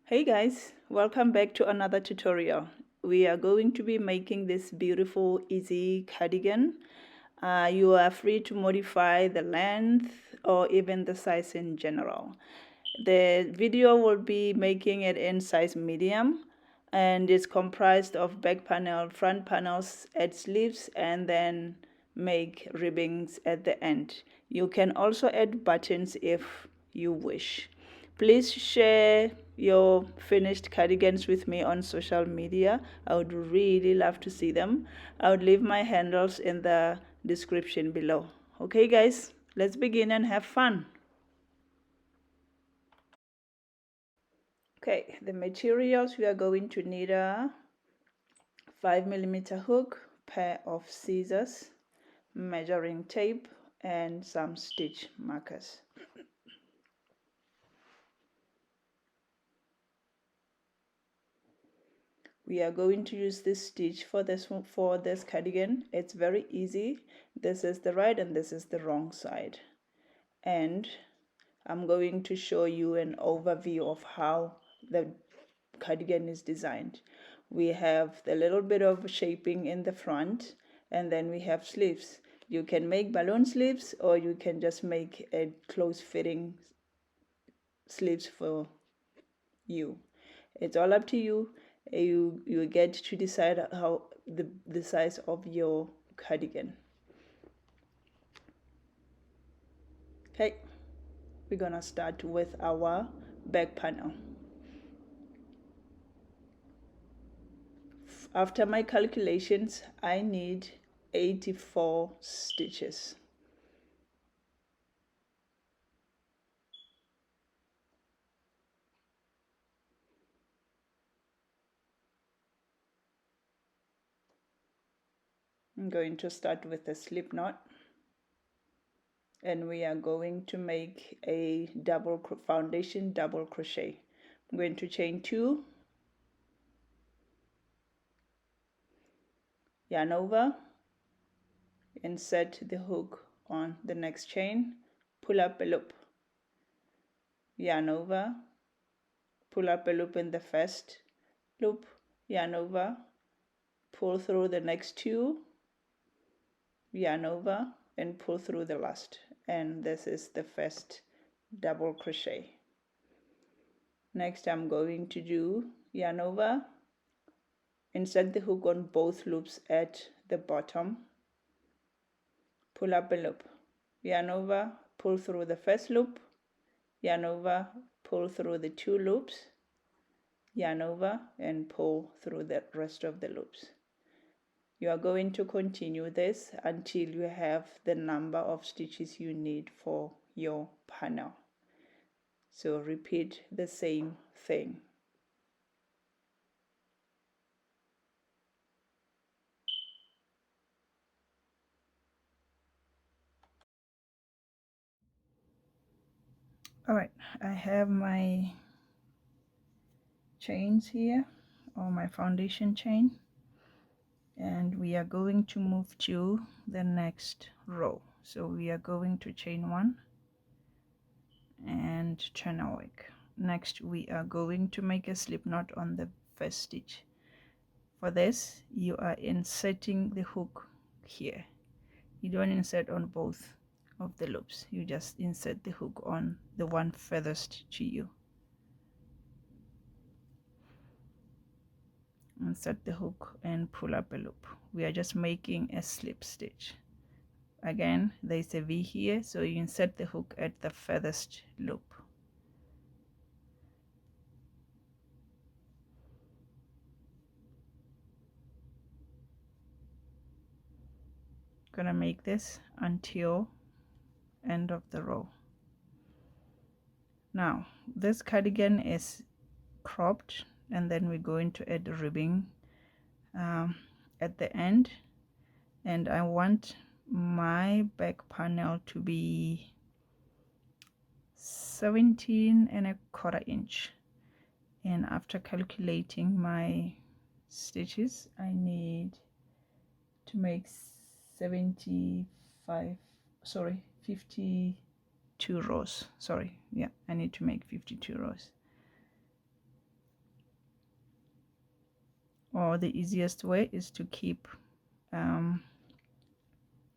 Hey guys, welcome back to another tutorial. We are going to be making this beautiful easy cardigan. You are free to modify the length or even the size in general. The video will be making it in size medium and it's comprised of back panel, front panels, add sleeves and then make ribbings at the end. You can also add buttons if you wish. Please share your finished cardigans with me on social media. I would really love to see them. I would leave my handles in the description below. Okay guys, let's begin and have fun. Okay, the materials we are going to need are 5mm hook, pair of scissors, measuring tape, and some stitch markers. We are going to use this stitch for this cardigan. It's very easy. This is the right and this is the wrong side. And I'm going to show you an overview of how the cardigan is designed. We have the little bit of shaping in the front and then we have sleeves. You can make balloon sleeves or you can just make a close fitting sleeves for you. It's all up to you. You get to decide how the size of your cardigan. Okay, we're gonna start with our back panel. After my calculations, I need 84 stitches. I'm going to start with a slip knot and we are going to make a foundation double crochet. I'm going to chain 2, yarn over, insert the hook on the next chain, pull up a loop, yarn over, pull up a loop in the first loop, yarn over, pull through the next 2, yarn over and pull through the last, and this is the first double crochet. Next I'm going to do yarn over, insert the hook on both loops at the bottom, pull up a loop, yarn over, pull through the first loop, yarn over, pull through the 2 loops, yarn over and pull through the rest of the loops. You are going to continue this until you have the number of stitches you need for your panel. So repeat the same thing. Alright, I have my chains here, or my foundation chain, and we are going to move to the next row. So we are going to chain 1 and chain a wick. Next we are going to make a slip knot on the first stitch. For this you are inserting the hook here. You don't insert on both of the loops, you just insert the hook on the one furthest to you. Insert the hook and pull up a loop. We are just making a slip stitch. Again, there is a V here, so you insert the hook at the furthest loop. Gonna make this until end of the row. Now this cardigan is cropped, and then we're going to add ribbing at the end, and I want my back panel to be 17¼ inch, and after calculating my stitches I need to make 52 rows. Sorry, yeah, I need to make 52 rows. or the easiest way is to keep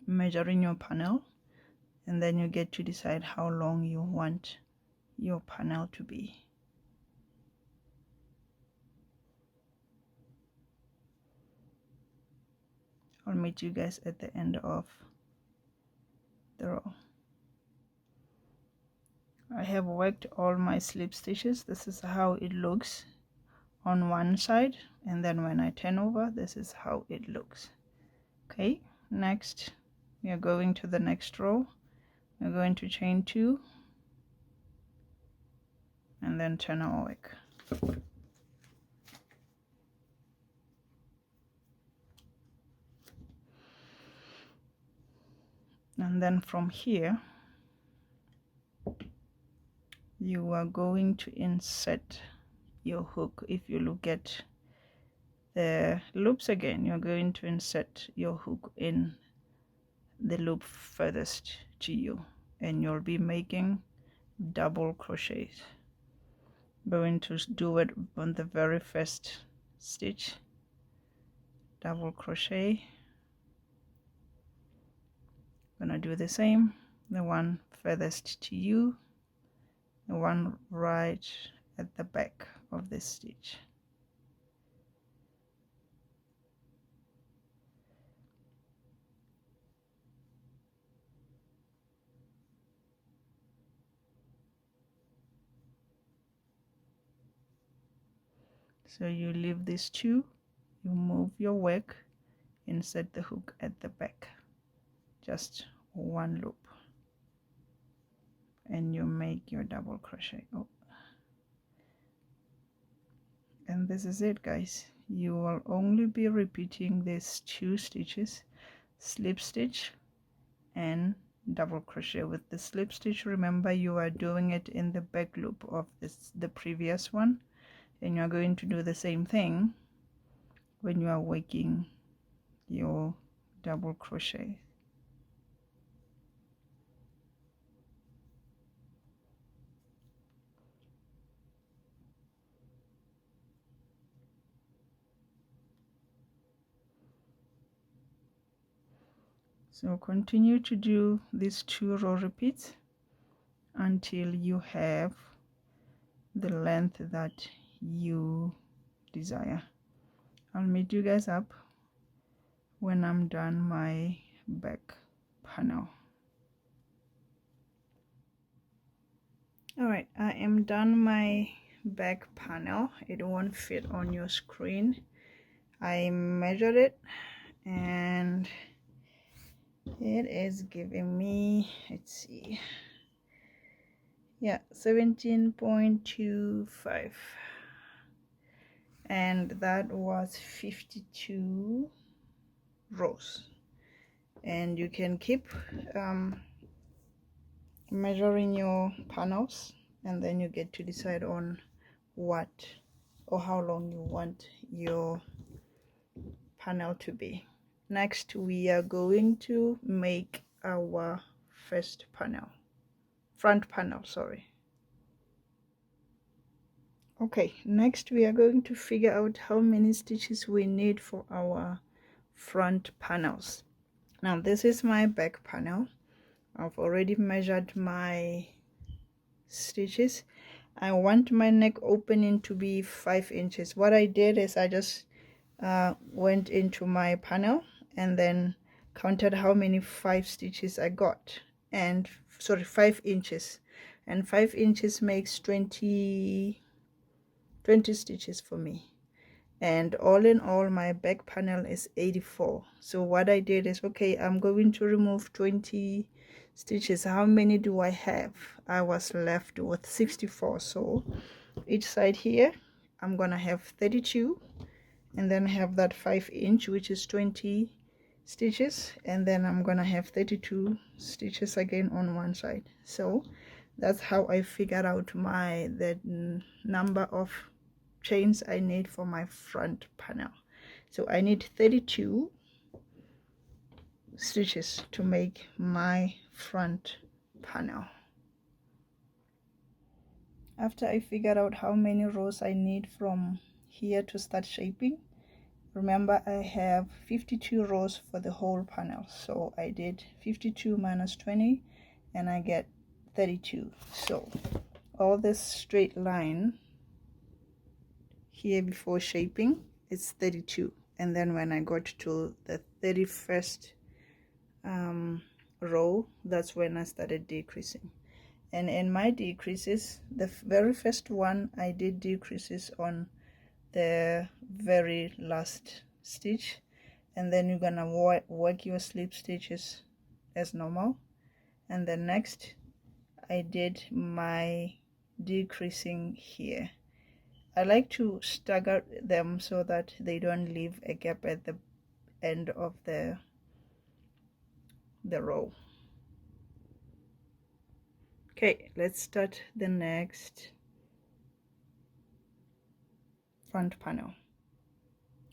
measuring your panel, and then you get to decide how long you want your panel to be. I'll meet you guys at the end of the row. I have worked all my slip stitches. This is how it looks on one side, and then when I turn over, this is how it looks. Okay, next we are going to the next row. We're going to chain 2 and then turn our work. And then from here you are going to insert your hook. If you look at the loops again, you're going to insert your hook in the loop furthest to you, and you'll be making double crochets. Going to do it on the very first stitch, double crochet. Gonna do the same, the one furthest to you, the one right at the back of the stitch. So you leave these two, you move your work, insert the hook at the back, just one loop, and you make your double crochet. Oh. And this is it, guys. You will only be repeating these 2 stitches, slip stitch and double crochet. With the slip stitch, remember you are doing it in the back loop of the previous one, and you are going to do the same thing when you are working your double crochet. So continue to do these 2 row repeats until you have the length that you desire. I'll meet you guys up when I'm done my back panel. Alright, I am done my back panel. It won't fit on your screen. I measured it and it is giving me, let's see, yeah, 17.25, and that was 52 rows. And you can keep measuring your panels, and then you get to decide on what or how long you want your panel to be. Next we are going to make our first panel, front panel, sorry. Okay, next we are going to figure out how many stitches we need for our front panels. Now this is my back panel. I've already measured my stitches. I want my neck opening to be 5 inches. What I did is I just went into my panel and then counted how many 5 stitches I got, and sorry, 5 inches, and 5 inches makes 20 stitches for me. And all in all, my back panel is 84. So what I did is, okay, I'm going to remove 20 stitches. How many do I have? I was left with 64. So each side here I'm gonna have 32, and then have that 5 inch, which is 20 stitches, and then I'm gonna have 32 stitches again on one side. So that's how I figured out the number of chains I need for my front panel. So I need 32 stitches to make my front panel. After I figured out how many rows I need from here to start shaping, Remember, I have 52 rows for the whole panel, so I did 52 minus 20 and I get 32. So all this straight line here before shaping, it's 32, and then when I got to the 31st row, that's when I started decreasing. And in my decreases, the very first one, I did decreases on the very last stitch, and then you're gonna work your slip stitches as normal. And then next I did my decreasing here. I like to stagger them so that they don't leave a gap at the end of the row. Okay, let's start the next front panel.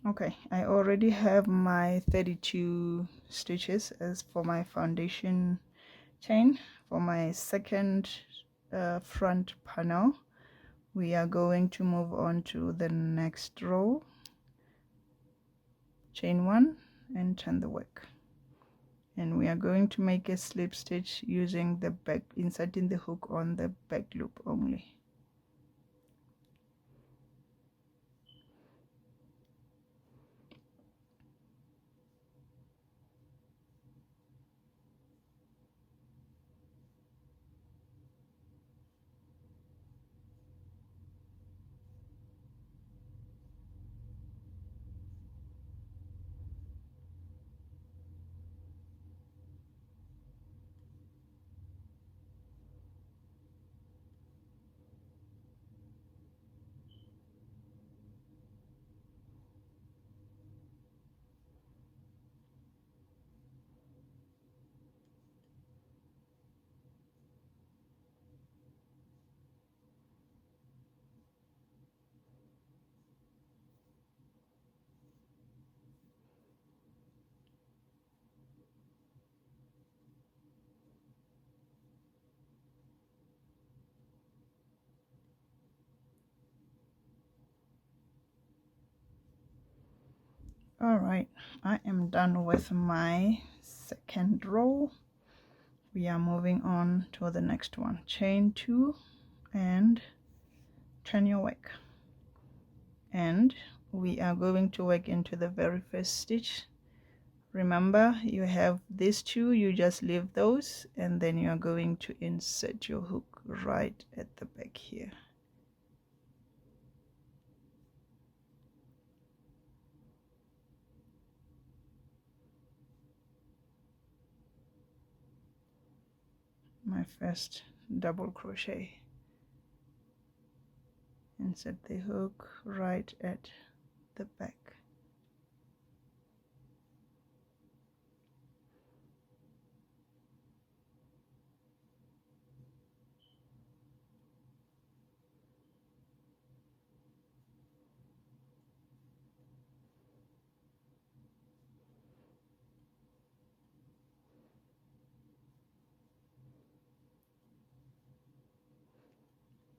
Okay, I already have my 32 stitches as for my foundation chain. For my second front panel, we are going to move on to the next row, chain 1 and turn the work, and we are going to make a slip stitch using the back, inserting the hook on the back loop only. All right, I am done with my second row. We are moving on to the next one. Chain 2 and turn your work, and we are going to work into the very first stitch. Remember, you have these two, you just leave those, and then you are going to insert your hook right at the back here. My first double crochet, insert the hook right at the back.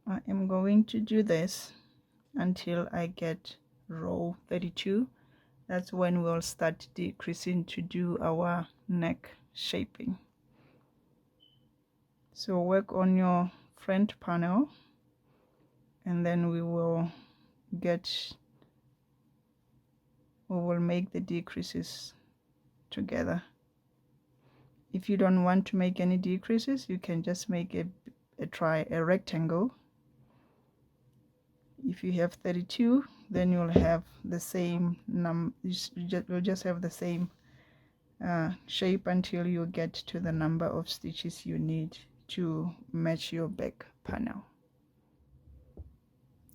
I am going to do this until I get row 32. That's when we'll start decreasing to do our neck shaping. So work on your front panel, and then we will make the decreases together. If you don't want to make any decreases, you can just make a rectangle. If you have 32, then you'll have the same you'll just have the same shape until you get to the number of stitches you need to match your back panel.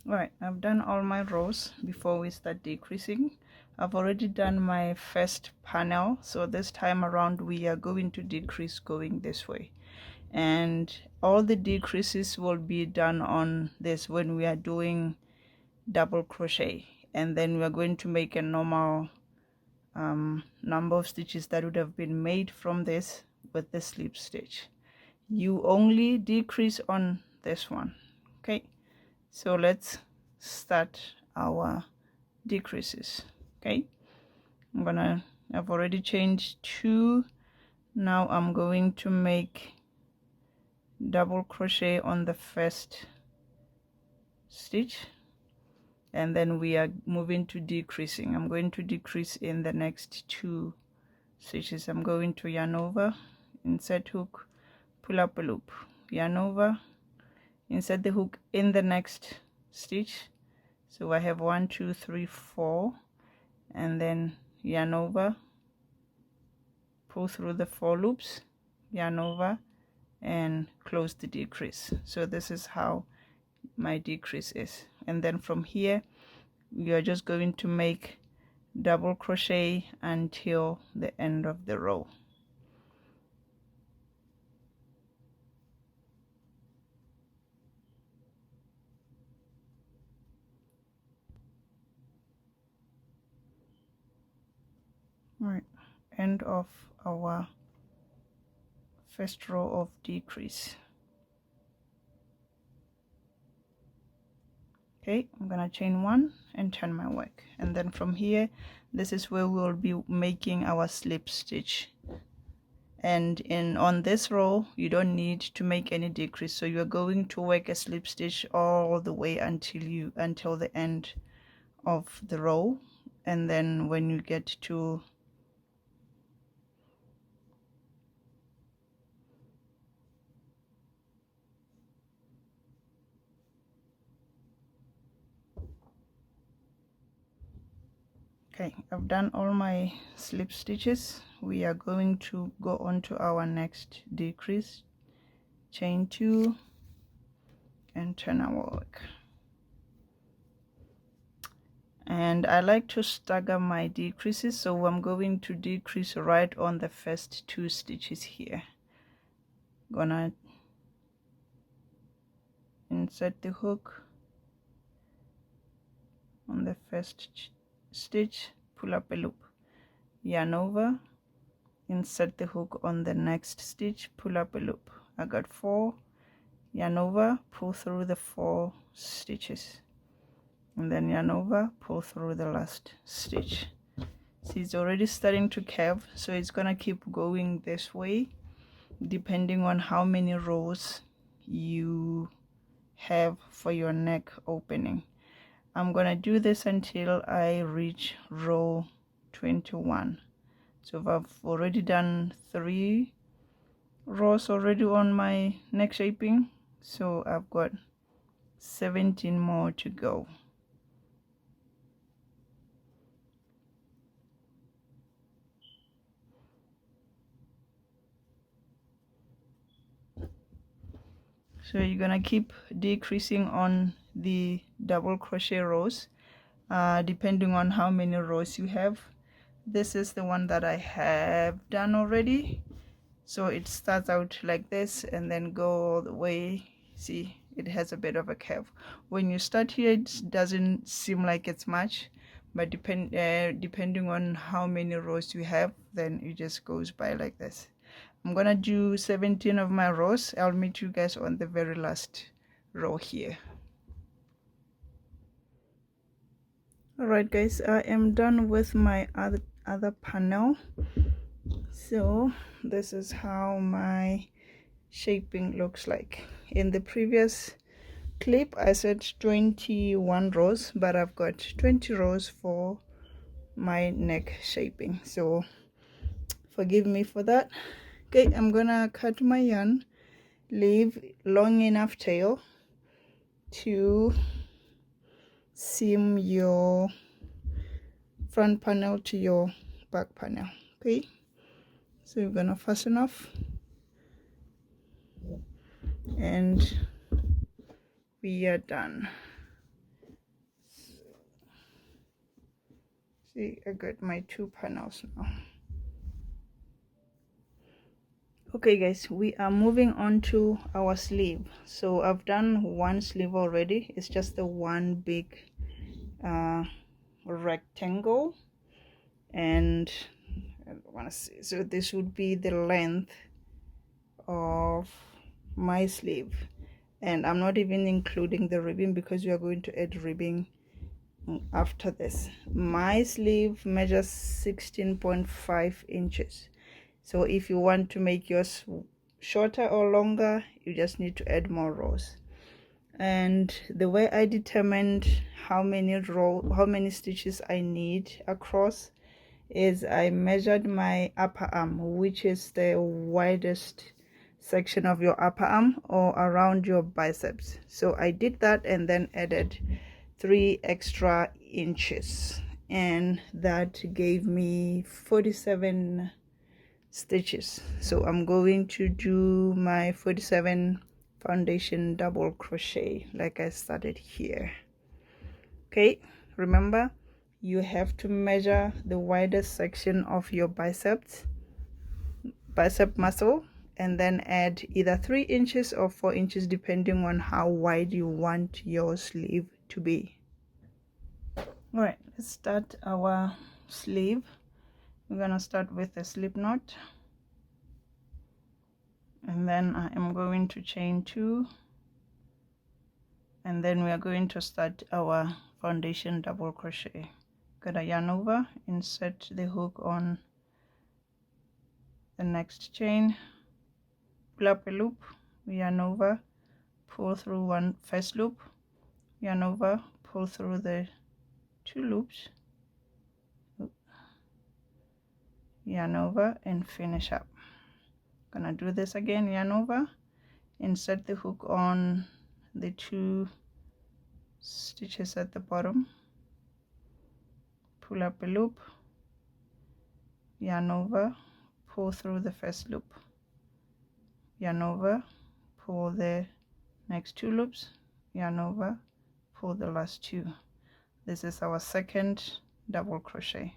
All right, I've done all my rows. Before we start decreasing, I've already done my first panel, so this time around we are going to decrease going this way, and all the decreases will be done on this when we are doing double crochet, and then we are going to make a normal number of stitches that would have been made from this with the slip stitch. You only decrease on this one. Okay, so let's start our decreases. Okay, I've already chained 2. Now I'm going to make double crochet on the first stitch, and then we are moving to decreasing. I'm going to decrease in the next 2 stitches. I'm going to yarn over, insert hook, pull up a loop, yarn over, insert the hook in the next stitch. So I have 1 2 3 4, and then yarn over, pull through the 4 loops, yarn over, and close the decrease. So this is how my decrease is. And then from here you are just going to make double crochet until the end of the row. All right, end of our first row of decrease. Okay, I'm gonna chain 1 and turn my work, and then from here this is where we'll be making our slip stitch. And on this row you don't need to make any decrease, so you're going to work a slip stitch all the way until the end of the row. And then when you get to okay, I've done all my slip stitches. We are going to go on to our next decrease, chain 2 and turn our work. And I like to stagger my decreases, so I'm going to decrease right on the first 2 stitches here. Gonna insert the hook on the first stitch, pull up a loop, yarn over, insert the hook on the next stitch, pull up a loop. I got 4, yarn over, pull through the 4 stitches, and then yarn over, pull through the last stitch. See, it's already starting to curve, so it's gonna keep going this way depending on how many rows you have for your neck opening. I'm gonna do this until I reach row 21. So I've already done 3 rows already on my neck shaping, so I've got 17 more to go. So you're gonna keep decreasing on the double crochet rows depending on how many rows you have. This is the one that I have done already, so it starts out like this and then go all the way. See, it has a bit of a curve. When you start here it doesn't seem like it's much, but depending on how many rows you have, then it just goes by like this. I'm gonna do 17 of my rows. I'll meet you guys on the very last row here. Alright guys, I am done with my other panel. So this is how my shaping looks like. In the previous clip I said 21 rows, but I've got 20 rows for my neck shaping, so forgive me for that. Okay, I'm gonna cut my yarn, leave long enough tail to seam your front panel to your back panel. Okay, so you're gonna fasten off, and we are done. See, I got my 2 panels now. Okay guys, we are moving on to our sleeve. So I've done 1 sleeve already. It's just the one big rectangle, and I want to see, so this would be the length of my sleeve, and I'm not even including the ribbing because we are going to add ribbing after this. My sleeve measures 16.5 inches, so if you want to make yours shorter or longer, you just need to add more rows. And the way I determined how many stitches I need across is I measured my upper arm, which is the widest section of your upper arm or around your biceps. So I did that and then added 3 extra inches, and that gave me 47 stitches. So I'm going to do my 47 foundation double crochet like I started here. Okay, remember, you have to measure the widest section of your bicep muscle and then add either 3 inches or 4 inches depending on how wide you want your sleeve to be. All right, let's start our sleeve. We're gonna start with a slip knot, and then I am going to chain 2, and then we are going to start our foundation double crochet. Got a yarn over, insert the hook on the next chain, pull up a loop, yarn over, pull through one first loop, yarn over, pull through the 2 loops, yarn over, and finish up. Gonna do this again, yarn over, insert the hook on the 2 stitches at the bottom, pull up a loop, yarn over, pull through the first loop, yarn over, pull the next 2 loops, yarn over, pull the last 2. This is our second double crochet.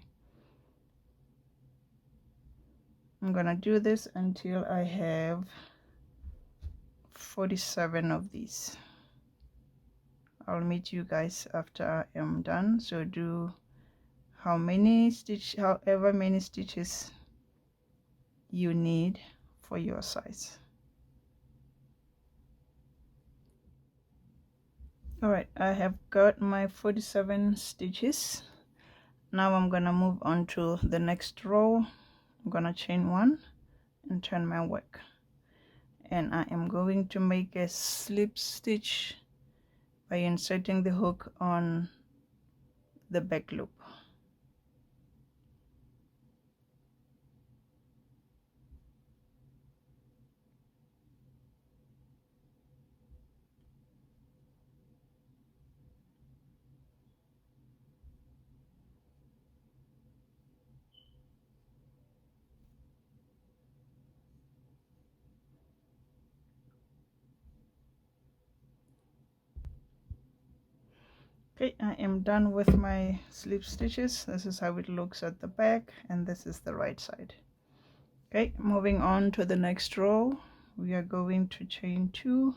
I'm gonna do this until I have 47 of these. I'll meet you guys after I am done. So do however many stitches you need for your size. All right, I have got my 47 stitches. Now I'm gonna move on to the next row. I'm gonna chain 1 and turn my work, and I am going to make a slip stitch by inserting the hook on the back loop. Okay, I am done with my slip stitches. This is how it looks at the back, and this is the right side. Okay, moving on to the next row, we are going to chain 2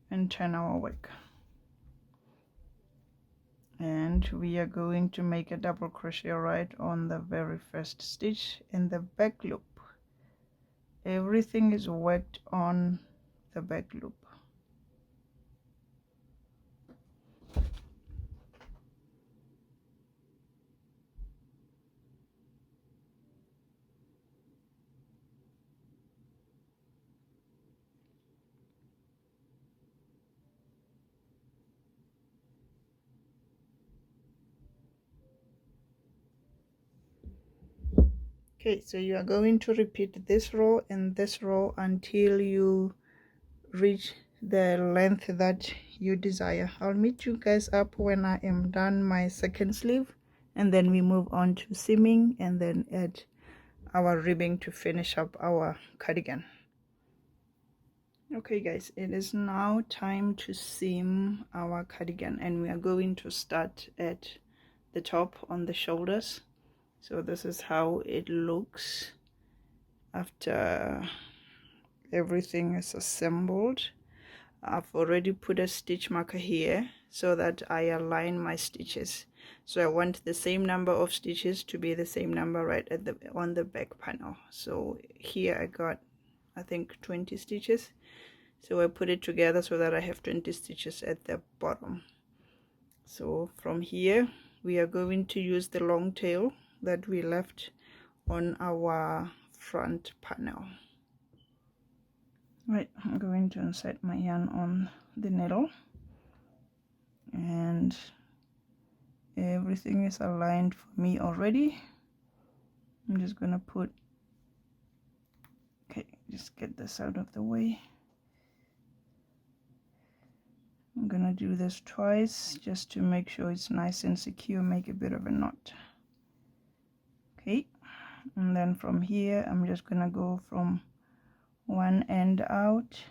and turn our work, and we are going to make a double crochet right on the very first stitch in the back loop. Everything is worked on the back loop. Okay, so you are going to repeat this row and this row until you reach the length that you desire. I'll meet you guys up when I am done my second sleeve, and then we move on to seaming and then add our ribbing to finish up our cardigan. Okay guys, it is now time to seam our cardigan, and we are going to start at the top on the shoulders. So this is how it looks after everything is assembled. I've already put a stitch marker here so that I align my stitches. So I want the same number of stitches to be the same number right at on the back panel. So here I got, I think, 20 stitches. So I put it together so that I have 20 stitches at the bottom. So from here we are going to use the long tail that we left on our front panel. Right, I'm going to insert my yarn on the needle, and everything is aligned for me already. I'm just gonna put, okay, just get this out of the way. I'm gonna do this twice just to make sure it's nice and secure, make a bit of a knot. Okay, and then from here I'm just gonna go from one end out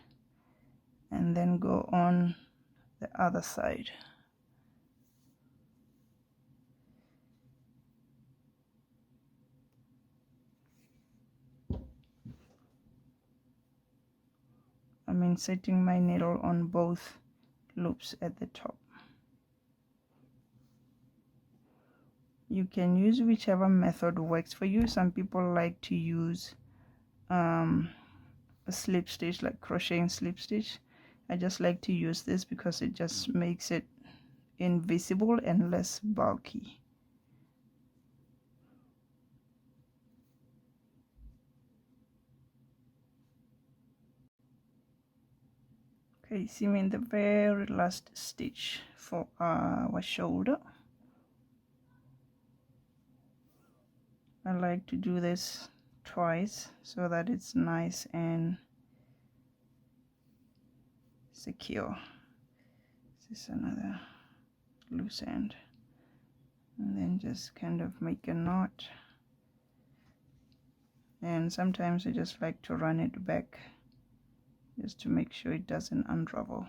and then go on the other side. I'm inserting my needle on both loops at the top. You can use whichever method works for you. Some people like to use a slip stitch, like crocheting slip stitch. I just like to use this because it just makes it invisible and less bulky. Okay, seaming the very last stitch for our shoulder. I like to do this twice so that it's nice and secure. This is another loose end, and then just kind of make a knot, and sometimes I just like to run it back just to make sure it doesn't unravel.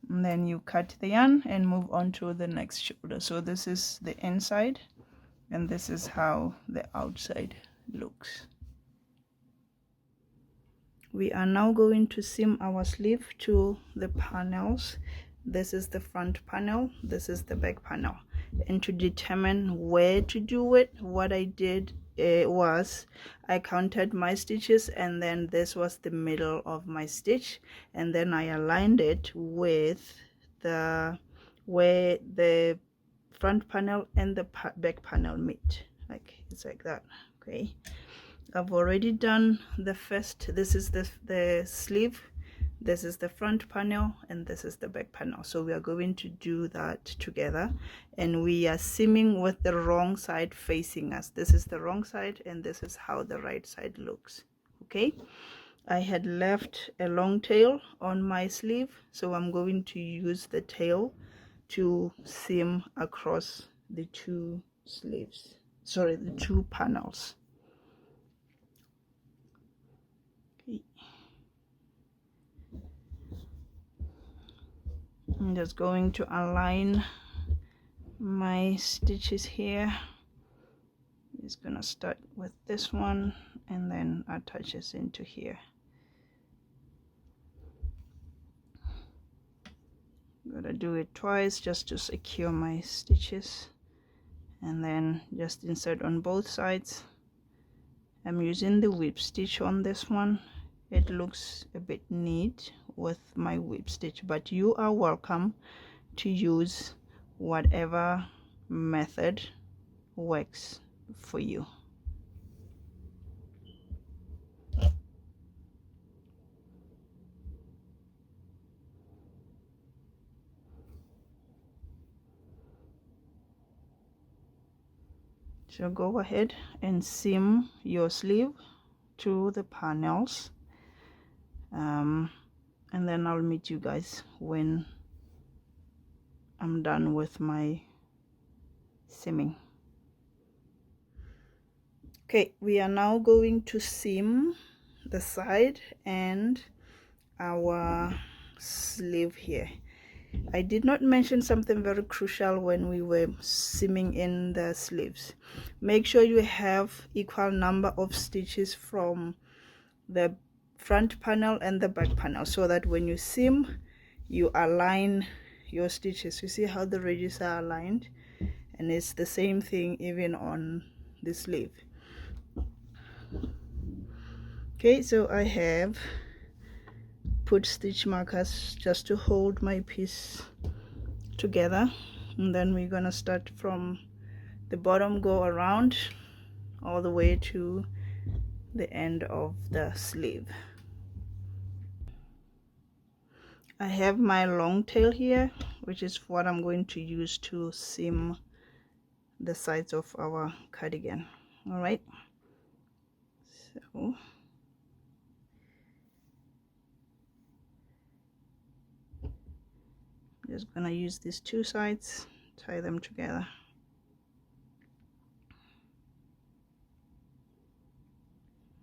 And then you cut the yarn and move on to the next shoulder. So this is the inside and this is how the outside looks. We are now going to seam our sleeve to the panels. This is the front panel, this is the back panel. And to determine where to do it, what I did was I counted my stitches, and then this was the middle of my stitch, and then I aligned it with the where the front panel and the back panel meet. Like it's like that. Okay, I've already done the first. This is the sleeve, this is the front panel, and this is the back panel. So we are going to do that together, and we are seaming with the wrong side facing us. This is the wrong side and this is how the right side looks. Okay, I had left a long tail on my sleeve, so I'm going to use the tail to seam across the two sleeves, sorry, the two panels. I'm just going to align my stitches here. I'm just gonna start with this one and then attach this into here. I'm gonna do it twice just to secure my stitches, and then just insert on both sides. I'm using the whip stitch on this one. It looks a bit neat with my whip stitch, but you are welcome to use whatever method works for you. So go ahead and seam your sleeve to the panels, and then I'll meet you guys when I'm done with my seaming. Okay, we are now going to seam the side and our sleeve here. I did not mention something very crucial when we were seaming in the sleeves. Make sure you have equal number of stitches from the front panel and the back panel, so that when you seam, you align your stitches. You see how the ridges are aligned, and it's the same thing even on the sleeve. Okay, so I have put stitch markers just to hold my piece together. And then we're gonna start from the bottom, go around all the way to the end of the sleeve. I have my long tail here, which is what I'm going to use to seam the sides of our cardigan. All right, so just gonna use these two sides, tie them together.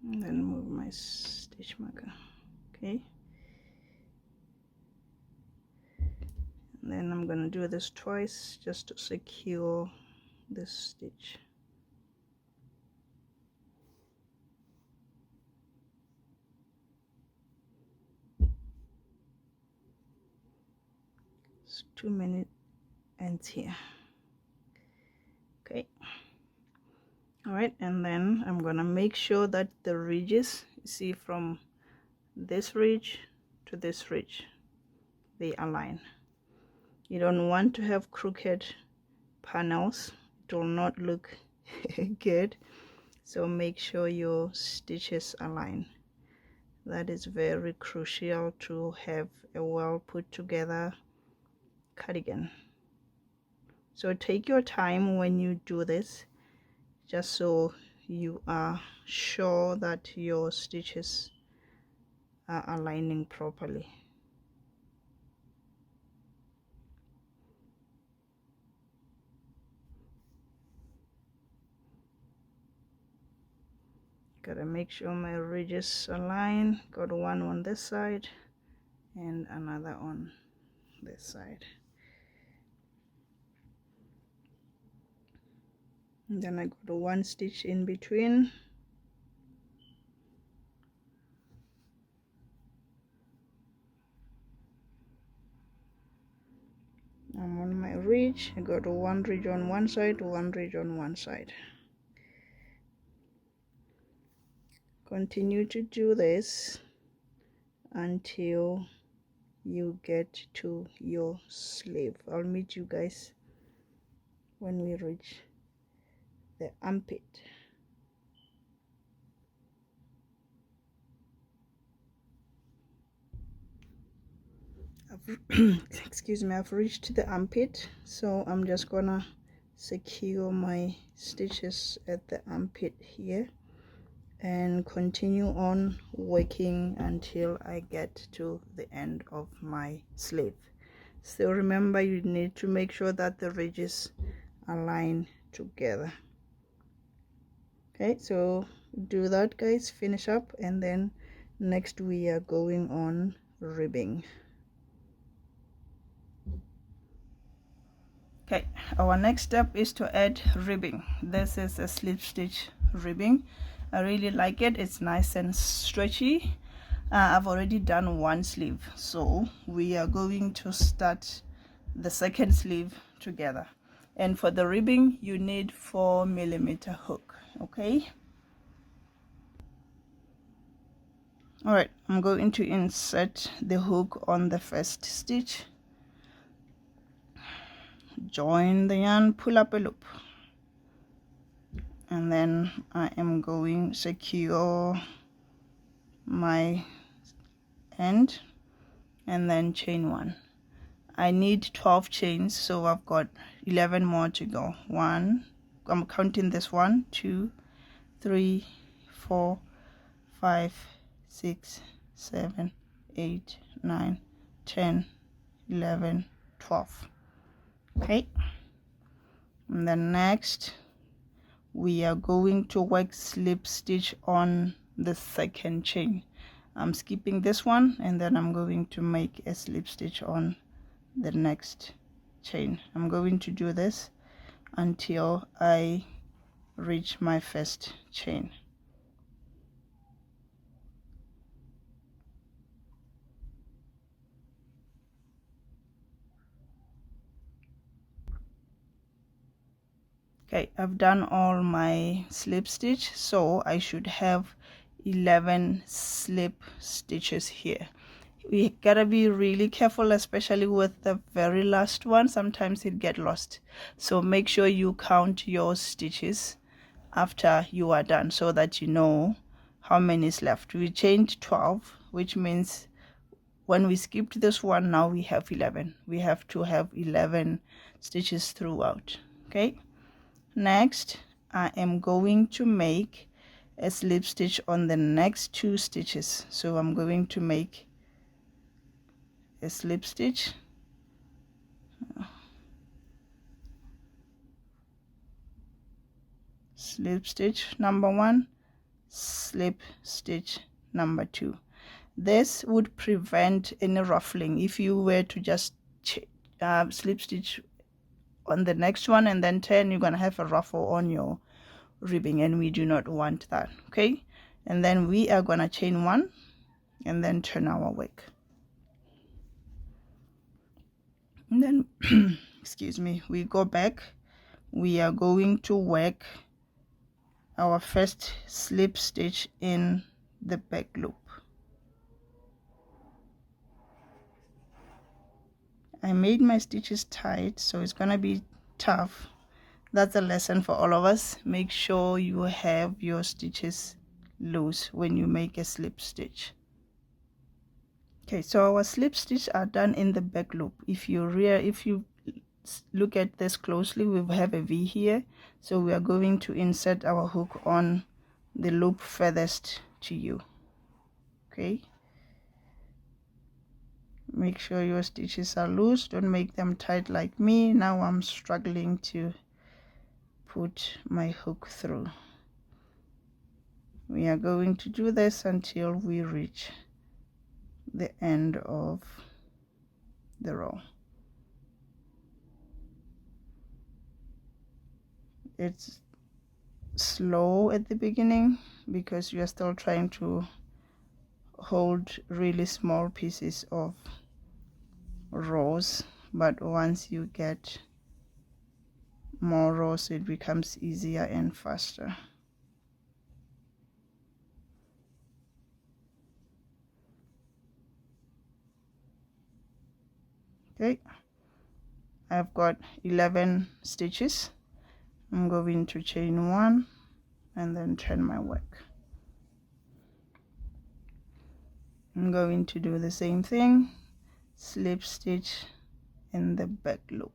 And then move my stitch marker. Okay, and then I'm gonna do this twice just to secure this stitch. It's 2 minute ends here. Okay, all right, and then I'm gonna make sure that the ridges, you see, from this ridge to this ridge, they align. You don't want to have crooked panels, it will not look good. So make sure your stitches align. That is very crucial to have a well put together cardigan. So take your time when you do this, just so you are sure that your stitches are aligning properly. Gotta make sure my ridges align. Got one on this side and another on this side. And then I got one stitch in between. I'm on my ridge. I got one ridge on one side, one ridge on one side. Continue to do this until you get to your sleeve. I'll meet you guys when we reach the armpit. Excuse me, I've reached the armpit, so I'm just gonna secure my stitches at the armpit here and continue on working until I get to the end of my sleeve. So remember, you need to make sure that the ridges align together. Okay, so do that, guys, finish up, and then next we are going on ribbing. Okay, our next step is to add ribbing. This is a slip stitch ribbing. I really like it. It's nice and stretchy. I've already done one sleeve, so we are going to start the second sleeve together. And for the ribbing, you need 4mm hook. Okay, all right, I'm going to insert the hook on the first stitch, join the yarn, pull up a loop, and then I am going to secure my end and then chain one. I need 12 chains, so I've got 11 more to go. I'm counting this 1, 2, 3, 4, 5, 6, 7, 8, 9, 10, 11, 12. Okay, and then next we are going to work slip stitch on the second chain. I'm skipping this one, and then I'm going to make a slip stitch on the next chain. I'm going to do this until I reach my first chain. Okay, I've done all my slip stitch, so I should have 11 slip stitches here. we gotta be really careful, especially with the very last one. Sometimes it get lost, so make sure you count your stitches after you are done so that you know how many is left. We chained 12, which means when we skipped this one, now we have 11. We have to have 11 stitches throughout. Okay, next I am going to make a slip stitch on the next 2 stitches. So I'm going to make a slip stitch, slip stitch number 1, slip stitch number 2. This would prevent any ruffling if you were to just slip stitch on the next one and then turn. You're gonna have a ruffle on your ribbing, and we do not want that. Okay, and then we are gonna chain 1 and then turn our work, and then excuse me, we go back. We are going to work our first slip stitch in the back loop. I made my stitches tight, so it's gonna be tough. That's a lesson for all of us. Make sure you have your stitches loose when you make a slip stitch. Okay, so our slip stitch are done in the back loop. If you look at this closely, we have a V here, so we are going to insert our hook on the loop furthest to you. Okay, make sure your stitches are loose, don't make them tight like me. Now I'm struggling to put my hook through. We are going to do this until we reach the end of the row. It's slow at the beginning because you are still trying to hold really small pieces of rows, but once you get more rows it becomes easier and faster. Okay, I've got 11 stitches. I'm going to chain 1 and then turn my work. I'm going to do the same thing, slip stitch in the back loop.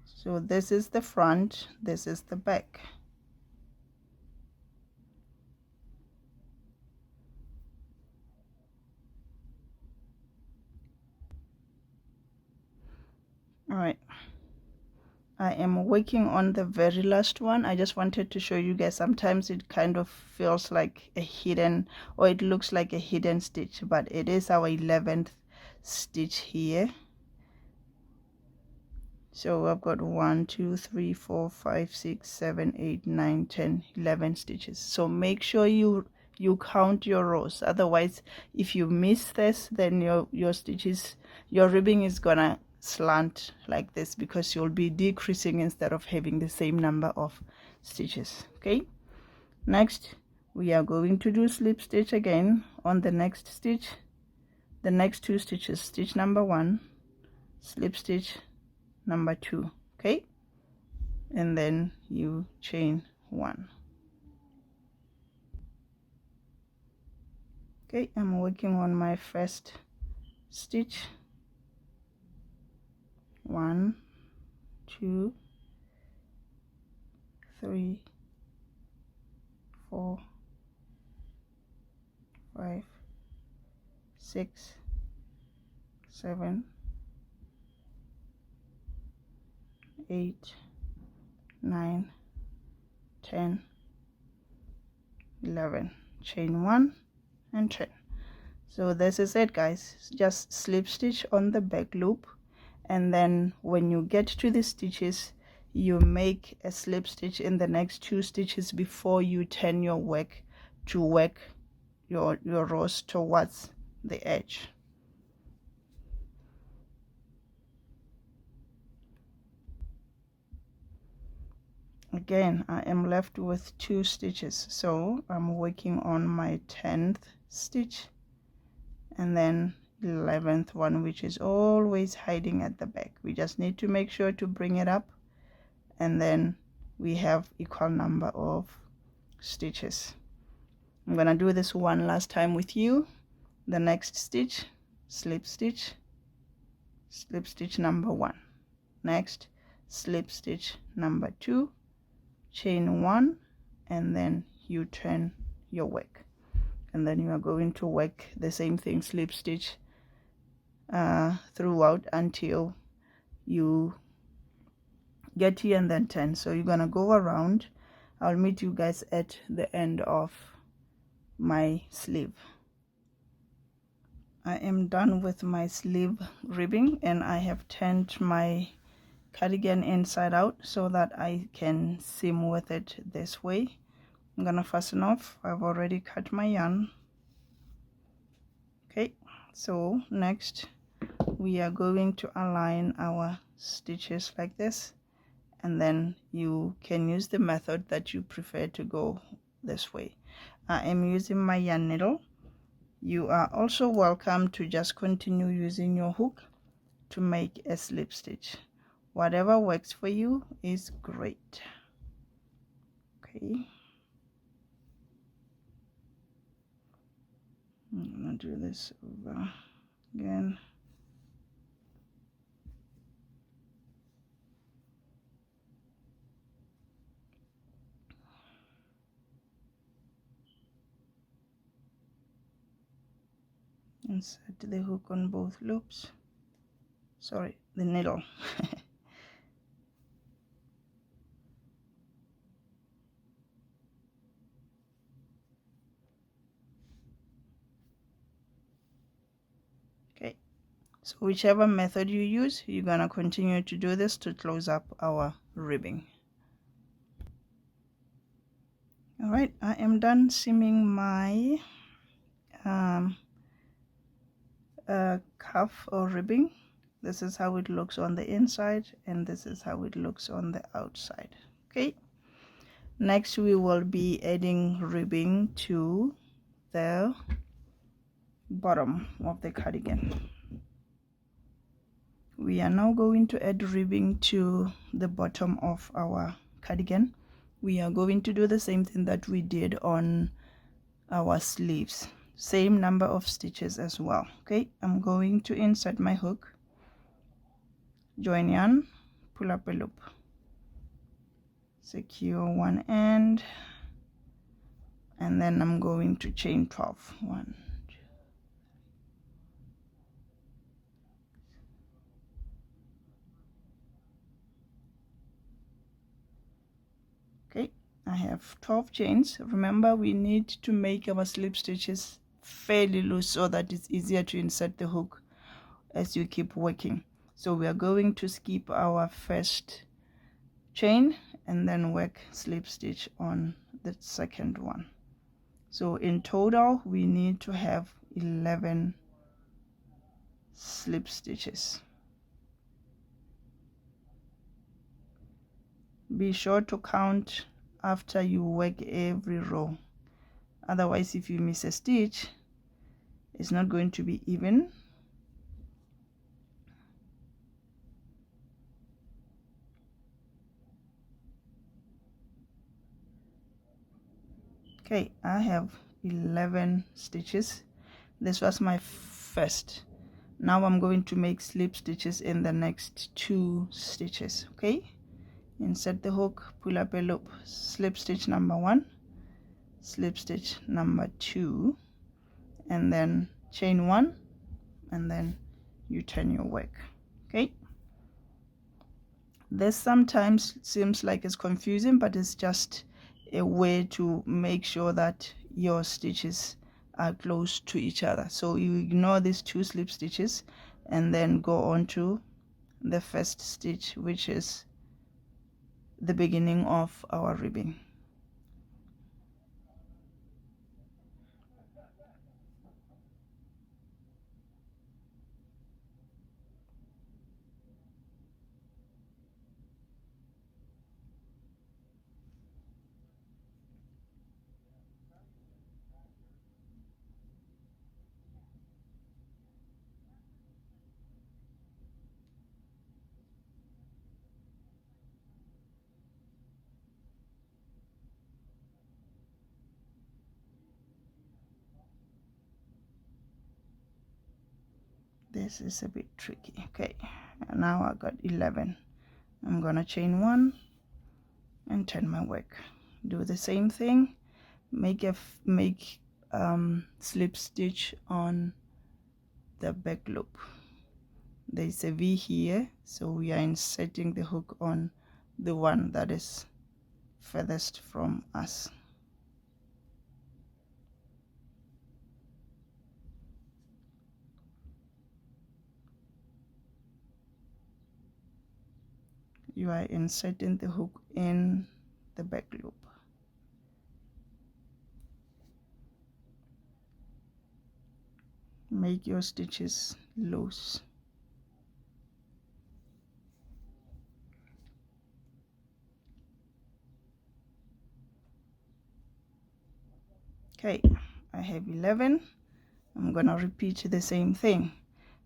So this is the front, this is the back. All right, I am working on the very last one. I just wanted to show you guys, sometimes it kind of feels like a hidden, or it looks like a hidden stitch, but it is our 11th stitch here. So I've got 1 2 3 4 5 6 7 8 9 10 11 stitches. So make sure you count your rows, otherwise if you miss this, then your stitches, your ribbing is gonna slant like this because you'll be decreasing instead of having the same number of stitches. Okay, next we are going to do slip stitch again on the next stitch, the next 2 stitches, stitch number 1, slip stitch number 2. Okay, and then you chain 1. Okay, I'm working on my first stitch. 1 2 3 4 5 6 7 8 9 10 11, chain 1 and turn. So this is it, guys. Just slip stitch on the back loop, and then when you get to the stitches, you make a slip stitch in the next 2 stitches before you turn your work to work your rows towards the edge. Again, I am left with 2 stitches, so I'm working on my 10th stitch, and then 11th one, which is always hiding at the back. We just need to make sure to bring it up, and then we have equal number of stitches. I'm gonna do this one last time with you. The next stitch, slip stitch number 1, next slip stitch number 2, chain 1, and then you turn your work, and then you are going to work the same thing, slip stitch throughout until you get here and then turn. So you're gonna go around. I'll meet you guys at the end of my sleeve. I am done with my sleeve ribbing, and I have turned my cardigan inside out so that I can seam with it this way. I'm gonna fasten off. I've already cut my yarn. Okay, so next we are going to align our stitches like this, and then you can use the method that you prefer to go this way. I am using my yarn needle. You are also welcome to just continue using your hook to make a slip stitch. Whatever works for you is great. Okay, I'm gonna do this over again. Insert the hook on both loops. Sorry, the needle. Okay, so whichever method you use, you're gonna continue to do this to close up our ribbing. All right, I am done seaming my cuff or ribbing. This is how it looks on the inside, and this is how it looks on the outside. Okay, next we will be adding ribbing to the bottom of the cardigan. We are now going to add ribbing to the bottom of our cardigan. We are going to do the same thing that we did on our sleeves, same number of stitches as well. Okay, I'm going to insert my hook, join yarn, pull up a loop, secure one end, and then I'm going to chain 12. 1, 2. Okay, I have 12 chains. Remember, we need to make our slip stitches fairly loose so that it's easier to insert the hook as you keep working. So we are going to skip our first chain and then work slip stitch on the second one. So in total we need to have 11 slip stitches. Be sure to count after you work every row, otherwise if you miss a stitch it's not going to be even. Okay, I have 11 stitches. This was my first. Now I'm going to make slip stitches in the next 2 stitches. Okay, insert the hook, pull up a loop, slip stitch number 1, slip stitch number 2, and then chain 1, and then you turn your work. Okay, this sometimes seems like it's confusing, but it's just a way to make sure that your stitches are close to each other. So you ignore these 2 slip stitches and then go on to the first stitch, which is the beginning of our ribbing. this is a bit tricky. Okay, and now I got 11. I'm gonna chain 1 and turn my work. Do the same thing, make slip stitch on the back loop. There's a V here, so we are inserting the hook on the one that is furthest from us. You are inserting the hook in the back loop. Make your stitches loose. Okay, I have 11. I'm gonna repeat the same thing.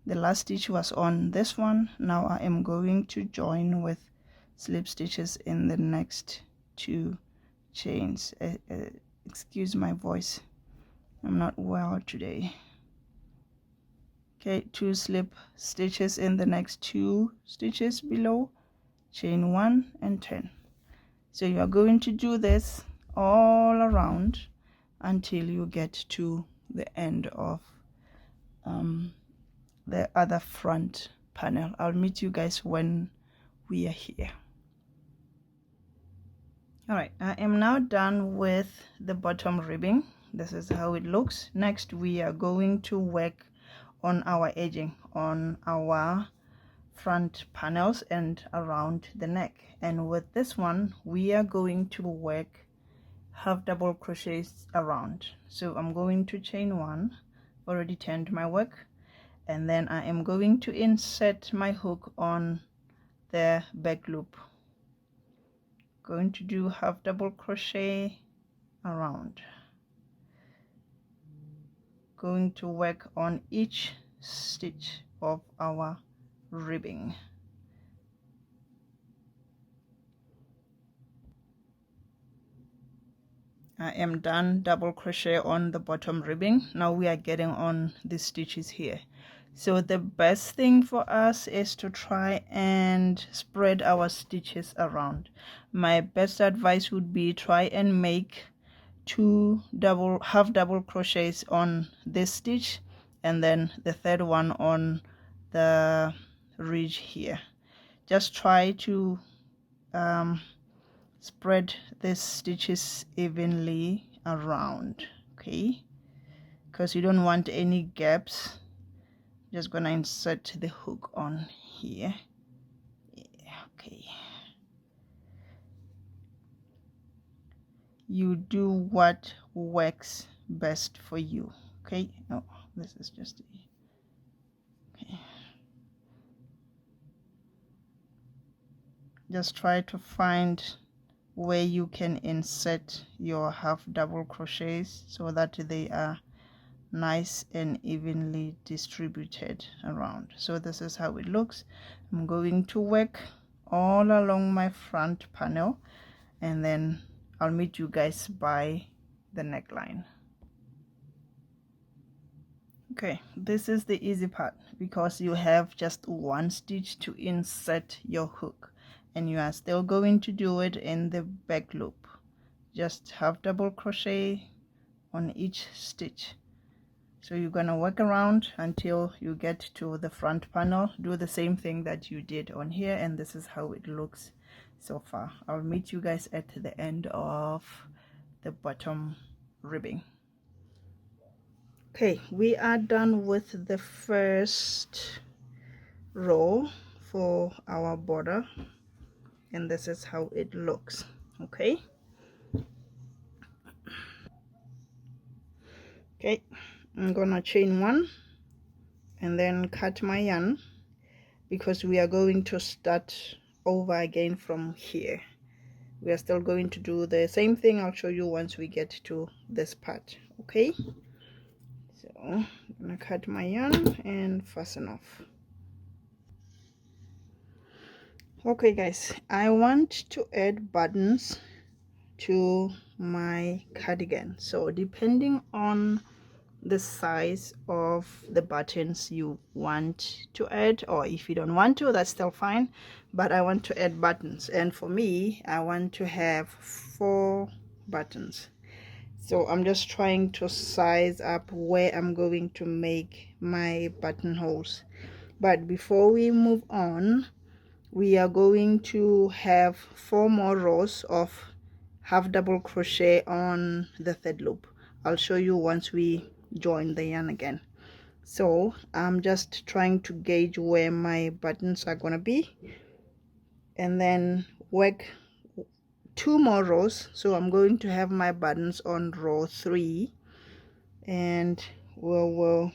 The last stitch was on this one. Now I am going to join with slip stitches in the next 2 chains. Excuse my voice, I'm not well today. Okay, 2 slip stitches in the next 2 stitches below, chain 1 and turn. So you are going to do this all around until you get to the end of the other front panel. I'll meet you guys when we are here. All right, I am now done with the bottom ribbing. This is how it looks. Next, we are going to work on our edging on our front panels and around the neck. And with this one, we are going to work half double crochets around. So I'm going to chain 1, already turned my work, and then I am going to insert my hook on the back loop. Going to do half double crochet around. Going to work on each stitch of our ribbing. I am done double crochet on the bottom ribbing. Now we are getting on the stitches here. So the best thing for us is to try and spread our stitches around. My best advice would be try and make 2 half double crochets on this stitch and then the third one on the ridge here. Just try to spread these stitches evenly around, okay, because you don't want any gaps. Just gonna insert the hook on here. Yeah, okay, you do what works best for you. Okay, oh, this is just okay. Just try to find where you can insert your half double crochets so that they are nice and evenly distributed around. So this is how it looks. I'm going to work all along my front panel and then I'll meet you guys by the neckline. Okay, this is the easy part because you have just 1 stitch to insert your hook and you are still going to do it in the back loop. Just half double crochet on each stitch. So you're gonna work around until you get to the front panel. Do the same thing that you did on here, and this is how it looks so far. I'll meet you guys at the end of the bottom ribbing. Okay, we are done with the first row for our border, and this is how it looks. Okay, I'm gonna chain 1 and then cut my yarn because we are going to start over again from here. We are still going to do the same thing. I'll show you once we get to this part. Okay, so I'm gonna cut my yarn and fasten off. Okay guys, I want to add buttons to my cardigan, so depending on the size of the buttons you want to add, or if you don't want to, that's still fine, but I want to add buttons, and for me I want to have 4 buttons. So I'm just trying to size up where I'm going to make my buttonholes. But before we move on, we are going to have 4 more rows of half double crochet on the third loop. I'll show you once we join the yarn again. So I'm just trying to gauge where my buttons are gonna be, and then work 2 more rows. So I'm going to have my buttons on row 3, and we'll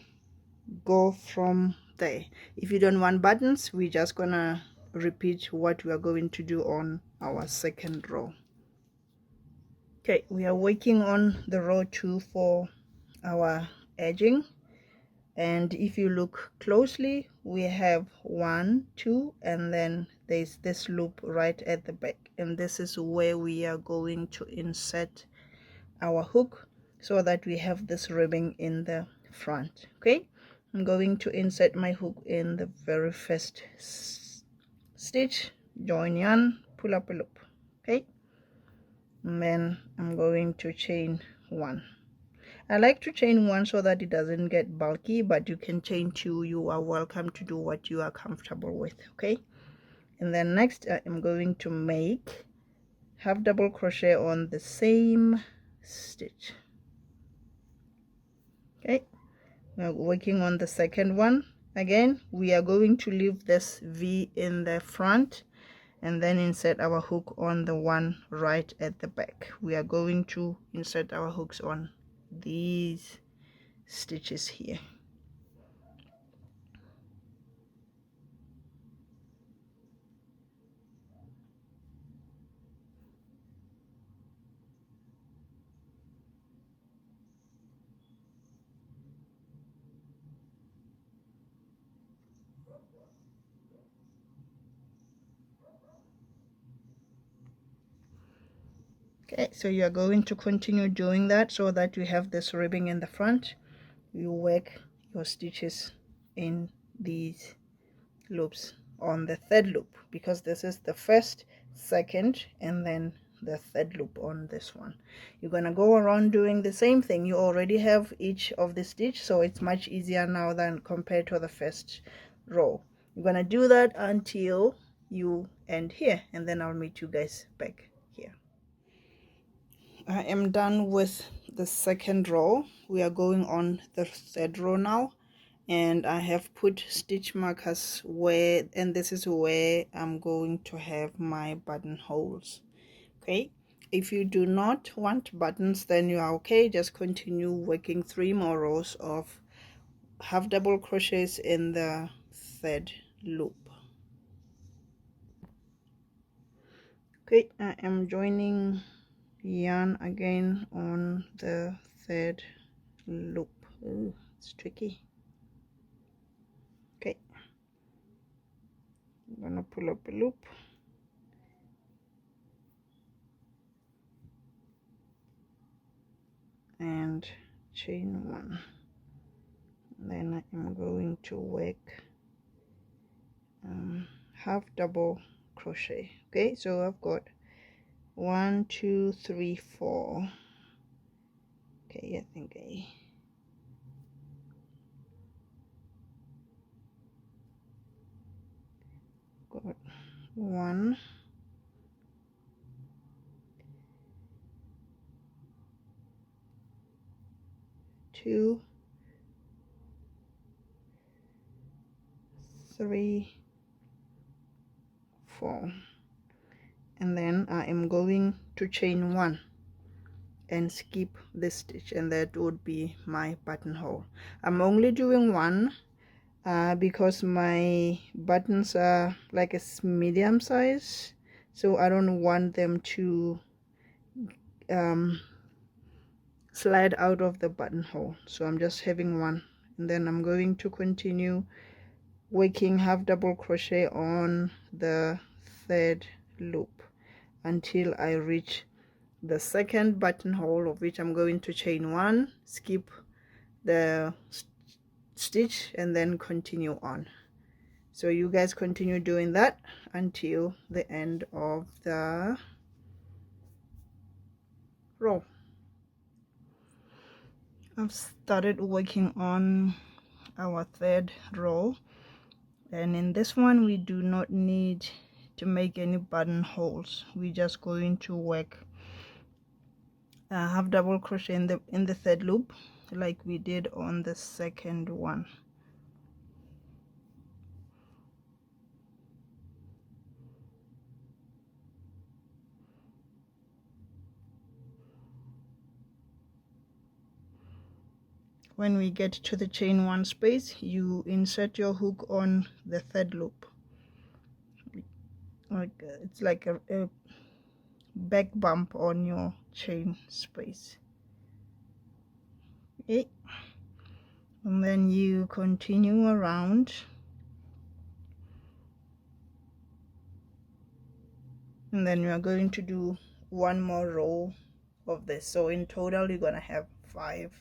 go from there. If you don't want buttons, we're just gonna repeat what we are going to do on our second row. Okay, we are working on the row 2 for our edging, and if you look closely, we have 1, 2, and then there's this loop right at the back, and this is where we are going to insert our hook so that we have this ribbing in the front. Okay, I'm going to insert my hook in the very first stitch, join yarn, pull up a loop. Okay, and then I'm going to chain 1. I like to chain 1 so that it doesn't get bulky, but you can chain 2. You are welcome to do what you are comfortable with. Okay, and then next I am going to make half double crochet on the same stitch. Okay, we're working on the second one. Again, we are going to leave this V in the front and then insert our hook on the one right at the back. We are going to insert our hooks on these stitches here. Okay, so you are going to continue doing that so that you have this ribbing in the front. You work your stitches in these loops on the third loop, because this is the first, second, and then the third loop on this one. You're gonna go around doing the same thing. You already have each of the stitch, so it's much easier now than compared to the first row. You're gonna do that until you end here, and then I'll meet you guys back here. I am done with the second row. We are going on the third row now, and I have put stitch markers where, and this is where I'm going to have my buttonholes. Okay, if you do not want buttons, then you are okay. Just continue working 3 more rows of half double crochets in the third loop. Okay, I am joining yarn again on the third loop. Ooh, it's tricky. Okay, I'm gonna pull up a loop and chain 1. Then I am going to work half double crochet. Okay, so I've got 1, 2, 3, 4. Okay, I think I got 1, 2, 3, 4, and then I am going to chain 1 and skip this stitch, and that would be my buttonhole. I'm only doing 1 because my buttons are like a medium size, so I don't want them to slide out of the buttonhole. So I'm just having 1, and then I'm going to continue working half double crochet on the third loop until I reach the second buttonhole, of which I'm going to chain 1, skip the stitch and then continue on. So you guys continue doing that until the end of the row. I've started working on our third row, and in this one we do not need to make any buttonholes. We're just going to work half double crochet in the third loop like we did on the second one. When we get to the chain one space, you insert your hook on the third loop. Like it's like a back bump on your chain space. Okay, and then you continue around, and then you are going to do one more row of this. So in total you're gonna have 5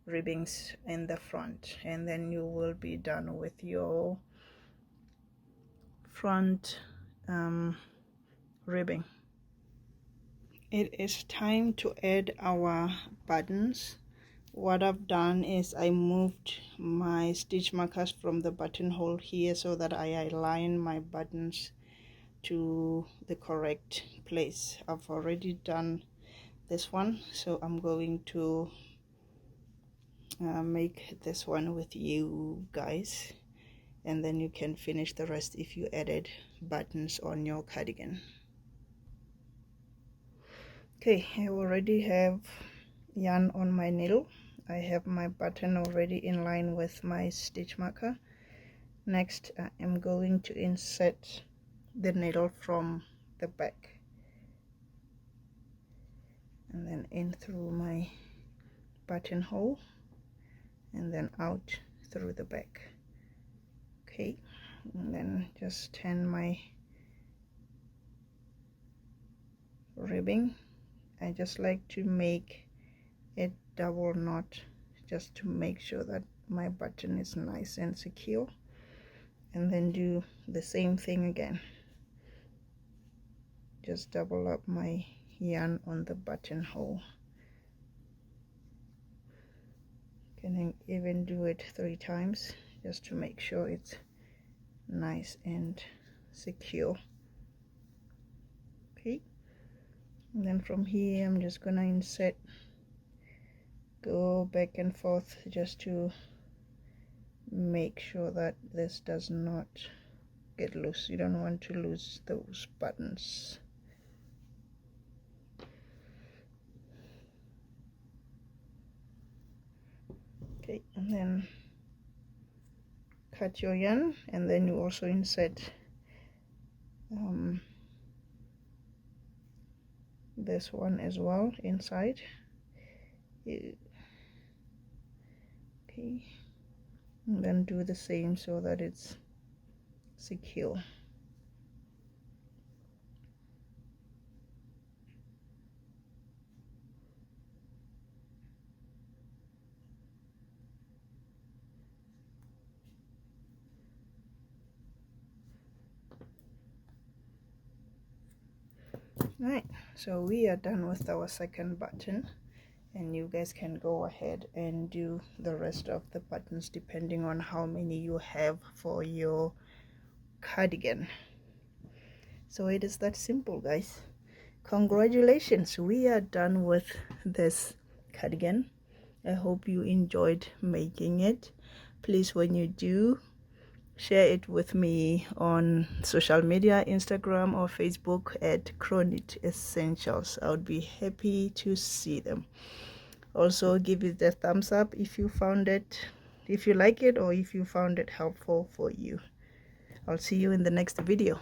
ribbings in the front, and then you will be done with your front ribbing. It is time to add our buttons. What I've done is I moved my stitch markers from the buttonhole here so that I align my buttons to the correct place. I've already done this one, so I'm going to make this one with you guys, and then you can finish the rest if you added buttons on your cardigan. Okay, I already have yarn on my needle. I have my button already in line with my stitch marker. Next, I am going to insert the needle from the back and then in through my buttonhole and then out through the back. Okay, and then just turn my ribbing. I just like to make a double knot just to make sure that my button is nice and secure, and then do the same thing again. Just double up my yarn on the buttonhole. Can even do it 3 times just to make sure it's nice and secure. Okay, and then from here I'm just gonna insert, go back and forth just to make sure that this does not get loose. You don't want to lose those buttons. Okay, and then cut your yarn, and then you also insert this one as well inside. Okay, and then do the same so that it's secure. Right, so we are done with our second button, and you guys can go ahead and do the rest of the buttons depending on how many you have for your cardigan. So it is that simple, guys. Congratulations, we are done with this cardigan. I hope you enjoyed making it. Please, when you do, share it with me on social media, Instagram or Facebook at Crochet Essentials. I would be happy to see them. Also, give it a thumbs up if you found it, if you like it, or if you found it helpful for you. I'll see you in the next video.